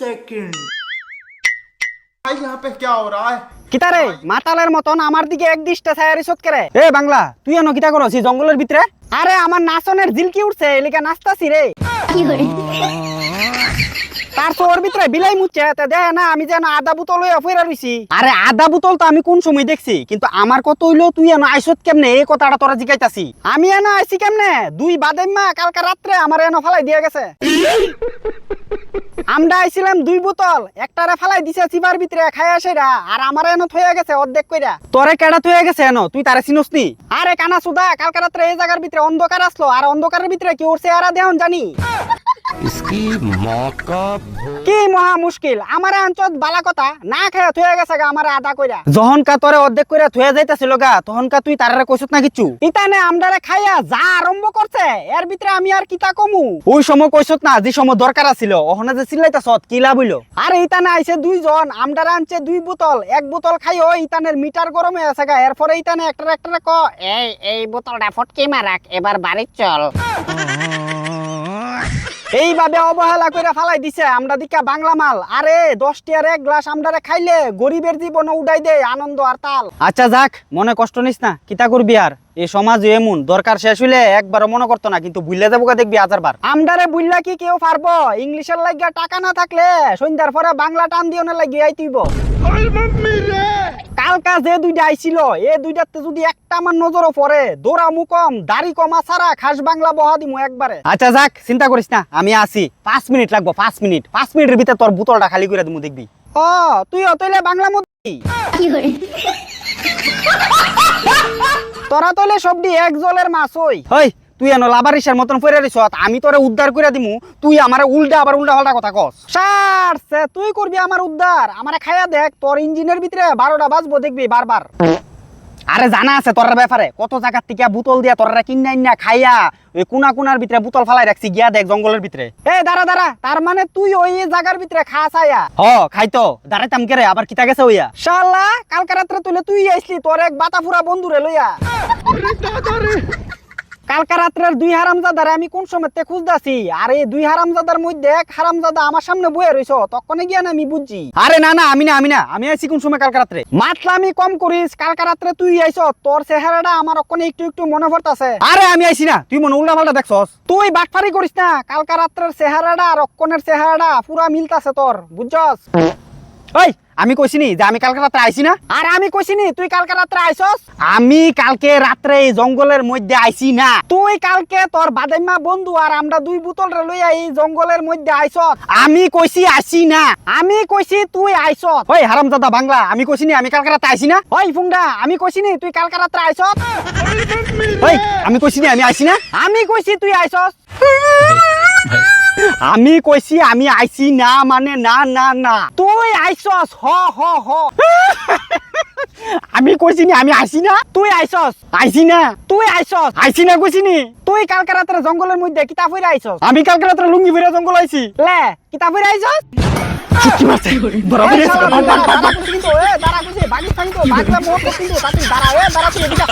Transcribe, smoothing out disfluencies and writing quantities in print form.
Second. भाई यहाँ पे क्या हो रहा है? কিতারে মাতালের মতন আমার দিকে এক দৃষ্টা ছায়ারি শোধ করে। এ বাংলা তুই এনো কিতা করছিস এই জঙ্গলের ভিতরে? আরে আমার নাচনের জিলকি উঠছে এলিকা নাচতাছি রে। কি করে? তার তোর ভিতরে বিলাই মুচ্ছে তে দেখ না আমি যেন আধা বোতল হয়ে ফেরা রইছি। আরে আধা বোতল তো আমি কোন সময় দেখছি, কিন্তু আমার কত হইলো তুই এনো আইছত কেমনে এই কথাটা তোরা জিগাইতাছি। আমি এনো আইছি কেমনে? দুই বাদাইম্মা কালকে রাত্রে আমার এনো ফালাই দিয়ে গেছে। আমরা আইছিলাম দুই বোতল, একটারে ফালাই দিছে চিবার ভিতরে খাইয়া সেরা, আর আমার এনো থইয়া গেছে অর্ধেক কইরা। তোরে কেডা থইয়া গেছে এনো তুই তারে চিনস নি? আরে কানা সুদা কালকে রাত্রে এই জায়গার ভিতরে অন্ধকার আসলো, আর অন্ধকারের ভিতরে কি ওর চেহারা দেহন জানি? इसकी माँ का কি মহা মুশকিল আমার অঞ্চল বালা কথা না খায়া থইয়া গেছে গা আমার আধা কইরা। যখন কা তোরে অর্ধেক কইরা থইয়া যাইতাছিল গা তখন কা তুই তারে কইছত না কিচ্ছু? ইতানে আমদারে খাইয়া যা আরম্ভ করছে এর ভিতরে আমি আর কিতা কমু? ওই সময় কইছত না যে সময় দরকার আছিল ওখানে যে চিল্লাইতাছত কি লাভ হইলো? আরে ইতানে আইছে দুইজন, আমদারে আনছে দুই বোতল, এক বোতল খাইও ইতানের মিটার গরম হয়ে আছে গা। এরপরে ইতানে একটা ক এই বোতলটা ফটকে মারাক এবার বাড়ি চল। এইভাবে অবহেলা করে ফালাই দিছে আমরা দিকা বাংলা মাল। আরে 10 টিয়ার এক গ্লাস আমদারে খাইলে গরিবের জীবন উড়াই দেয় আনন্দ আর তাল। আচ্ছা যাক মনে কষ্ট নিস না, কিতা করবি আর এই সমাজ এমন দরকার শেষ হইলে একবারও মনে করতো না, কিন্তু বুইলা যাবো দেখবি হাজারবার। আমদারে বুইলা কি কেউ পারবো? ইংলিশের লাগিয়া টাকা না থাকলে সন্ধ্যার পরে বাংলা টান দিও না লাগিয়ে আইতিব। কালকা যে দুইটা আইছিল এই দুইটাতে যদি একটা আমার নজরও পড়ে দৌড়া মুকম দাড়ি কমা ছাড়া খাস বাংলা বহা দিমু একবারে। আচ্ছা যাক চিন্তা করিস না আমি আসি, 5 মিনিট লাগবো 5 মিনিট। 5 মিনিটের ভিতরে তোর বোতলটা খালি করে দিমু দেখবি। ও তুই অতইলে বাংলা মধ্যে কি করে? তোরা তলে সবডি এক জলের মাছ হই। তুই এনো লাবারিসের মতন ফেরে দিছ, আমি তোরে উদ্ধার করে দিমু, তুই আমারে উল্টা পাল্টা কথা কস। সারছে তুই করবি আমার উদ্ধার? আমারে খাইয়া দেখ তোর ইঞ্জিনের ভিতরে 12টা বাজবো দেখবি বারবার। আরে জানা আছে তোর ব্যাপারে কত জায়গা থেকে বোতল দিয়া তোরা কিনা খাইয়া ওই কোনার ভিতরে বোতল ফালাই রাখছি, গিয়া দেখ জঙ্গলের ভিতরে। দাঁড়া তার মানে তুই ওই জায়গার ভিতরে খাস আয়া? খাইতো দাঁড়াইতাম কে রে আবার কিতা গেছে ওইয়া? শালা কালকে রাত্রে তুই আইসলি তোর এক বাতা ফুরা বন্ধুরে লইয়া। কালকা রাত্রের দুই হারামজাদারে আমি কোন সময়তে খুঁজতাছি, আর এই দুই হারামজাদার মধ্যে এক হারামজাদা আমার সামনে বয়ে রইছ, তখনই গিয়া না আমি বুঝছি। আরে না আমি আইছি কোন সময় কালকা রাত্রে? মাতলামি কম করিস, কালকা রাত্রে তুই আইছ তোর চেহারাটা আমার ওখানে একটু মনে পড়তাছে। আরে আমি আইছি না, তুই মনে উল্টা পাল্টা দেখছস। তুই বাটফারি করিস না, কালকা রাত্রের চেহারাটা আর অক্ষণের চেহারাটা পুরা মিলতাছে তোর, বুঝছস? ওই আমি কইছিনি যে আমি কালকে রাত্রে আইছি না? আর আমি কইছিনি তুই কালকে রাত্রে আইছস? আমি কালকে রাত্রে এই জঙ্গলের মধ্যে আইছি না। তুই কালকে তোর বাদাইমা বন্ধু আর আমরা দুই বোতল রে লইয়া এই জঙ্গলের মধ্যে আইছস। আমি কইছি আইছি না, আমি কইছি তুই আইছস। ওই হারামজাদা বাংলা আমি কইছিনি আমি কালকে রাত্রে আইছি না? ওই ফুংডা আমি কইছিনি তুই কালকে রাত্রে আইছস? ওই আমি কইছিনি আমি আইছি না? আমি কইছি তুই আইছস। আমি কইছি আমি আইছি না মানে না তুই আইছস। হ আমি কইছিনি আমি আইছি না? তুই আইছস। আইছি না তুই আইছস। আইছি না কইছিনি? তুই কালকে রাতে জঙ্গলের মধ্যে কিতা ফিরে আইছস? আমি কালকে রাতে লুঙ্গি ফিরে জঙ্গল আইছি। লে কিতা ফিরে আইছস? কি মারছে বরাবর এসে দাঁড়া কইছিনি তো দাঁড়া কইছে বাগি ফানি তো বাগলা মোট কইছিনি তো তাতে দাঁড়া দাঁড়া তুই এদিকে